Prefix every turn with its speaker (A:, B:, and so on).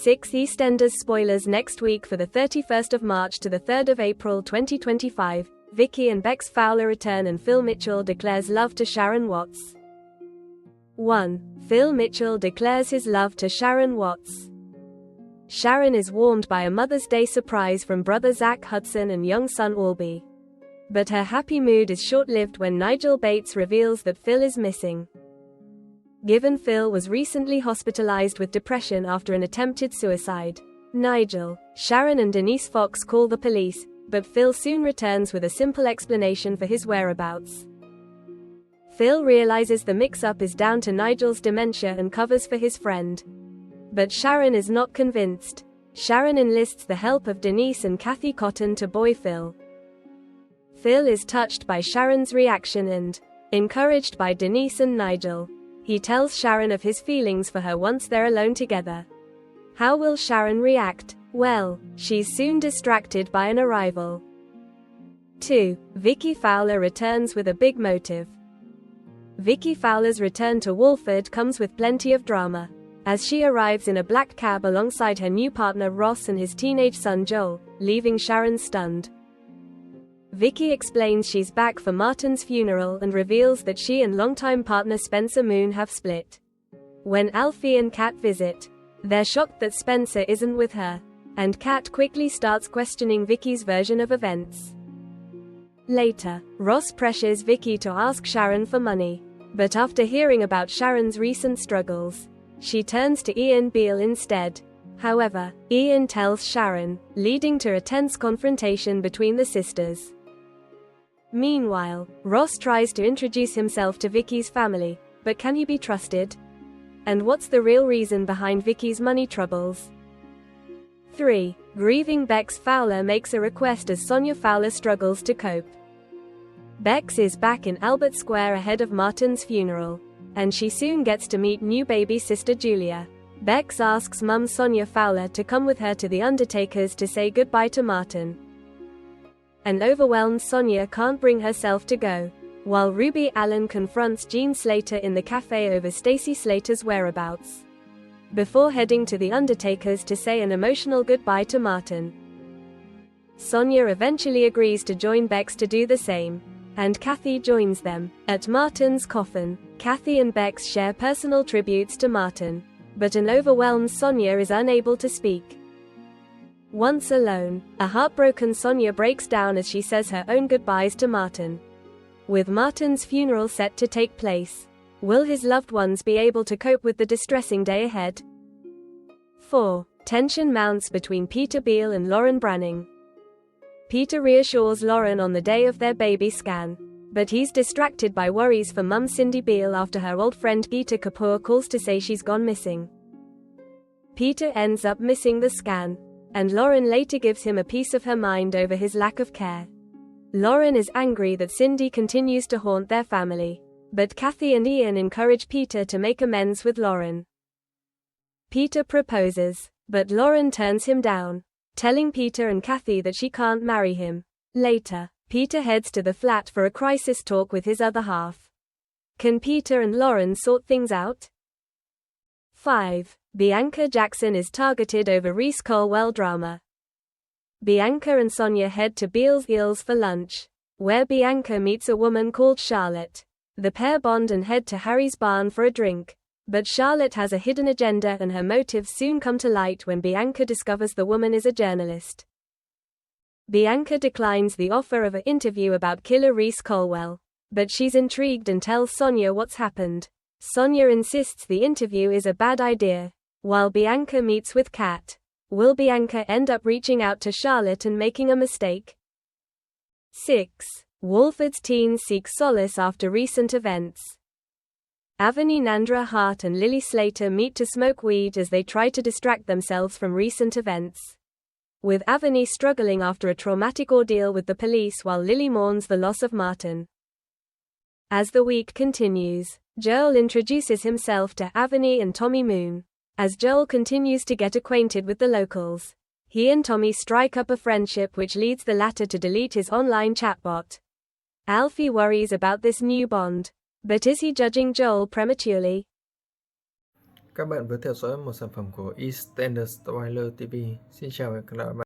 A: 6 EastEnders spoilers next week for the 31st of March to the 3rd of April 2025. Vicki and Bex Fowler return and Phil Mitchell declares love to Sharon Watts. 1. Phil Mitchell declares his love to Sharon Watts. Sharon is warmed by a Mother's Day surprise from brother Zach Hudson and young son Albie. But her happy mood is short-lived when Nigel Bates reveals that Phil is missing. Given Phil was recently hospitalized with depression after an attempted suicide, Nigel, Sharon and Denise Fox call the police, but Phil soon returns with a simple explanation for his whereabouts. Phil realizes the mix-up is down to Nigel's dementia and covers for his friend. But Sharon is not convinced. Sharon enlists the help of Denise and Kathy Cotton to buoy Phil. Phil is touched by Sharon's reaction and, encouraged by Denise and Nigel, he tells Sharon of his feelings for her once they're alone together. How will Sharon react? Well, she's soon distracted by an arrival. 2. Vicki Fowler returns with a big motive. Vicki Fowler's return to Walford comes with plenty of drama, as she arrives in a black cab alongside her new partner Ross and his teenage son Joel, leaving Sharon stunned. Vicki explains she's back for Martin's funeral and reveals that she and longtime partner Spencer Moon have split. When Alfie and Kat visit, they're shocked that Spencer isn't with her, and Kat quickly starts questioning Vicki's version of events. Later, Ross pressures Vicki to ask Sharon for money, but after hearing about Sharon's recent struggles, she turns to Ian Beale instead. However, Ian tells Sharon, leading to a tense confrontation between the sisters. Meanwhile, Ross tries to introduce himself to Vicki's family, but can he be trusted? And what's the real reason behind Vicki's money troubles? 3. Grieving Bex Fowler makes a request as Sonia Fowler struggles to cope. Bex is back in Albert Square ahead of Martin's funeral, and she soon gets to meet new baby sister Julia. Bex asks mum Sonia Fowler to come with her to the undertaker's to say goodbye to Martin. An overwhelmed Sonia can't bring herself to go, while Ruby Allen confronts Jean Slater in the cafe over Stacy Slater's whereabouts, before heading to the undertaker's to say an emotional goodbye to Martin. Sonia eventually agrees to join Bex to do the same, and Kathy joins them. At Martin's coffin, Kathy and Bex share personal tributes to Martin, but an overwhelmed Sonia is unable to speak. Once alone, a heartbroken Sonia breaks down as she says her own goodbyes to Martin. With Martin's funeral set to take place, will his loved ones be able to cope with the distressing day ahead? 4. Tension mounts between Peter Beale and Lauren Branning. Peter reassures Lauren on the day of their baby scan, but he's distracted by worries for mum Cindy Beale after her old friend Geeta Kapoor calls to say she's gone missing. Peter ends up missing the scan, and Lauren later gives him a piece of her mind over his lack of care. Lauren is angry that Cindy continues to haunt their family, but Kathy and Ian encourage Peter to make amends with Lauren. Peter proposes, but Lauren turns him down, telling Peter and Kathy that she can't marry him. Later, Peter heads to the flat for a crisis talk with his other half. Can Peter and Lauren sort things out? 5. Bianca Jackson is targeted over Reiss Colwell drama. Bianca and Sonia head to Beale's Eels for lunch, where Bianca meets a woman called Charlotte. The pair bond and head to Harry's barn for a drink, but Charlotte has a hidden agenda and her motives soon come to light when Bianca discovers the woman is a journalist. Bianca declines the offer of an interview about killer Reiss Colwell, but she's intrigued and tells Sonia what's happened. Sonia insists the interview is a bad idea, while Bianca meets with Kat. Will Bianca end up reaching out to Charlotte and making a mistake? 6. Walford's teens seek solace after recent events. Avani Nandra Hart and Lily Slater meet to smoke weed as they try to distract themselves from recent events, with Avani struggling after a traumatic ordeal with the police while Lily mourns the loss of Martin. As the week continues, Joel introduces himself to Avani and Tommy Moon. As Joel continues to get acquainted with the locals, he and Tommy strike up a friendship which leads the latter to delete his online chatbot. Alfie worries about this new bond, but is he judging Joel prematurely?
B: Các bạn vừa theo dõi một sản phẩm của EastEnders Spoiler TV. Xin chào và hẹn gặp lại bạn.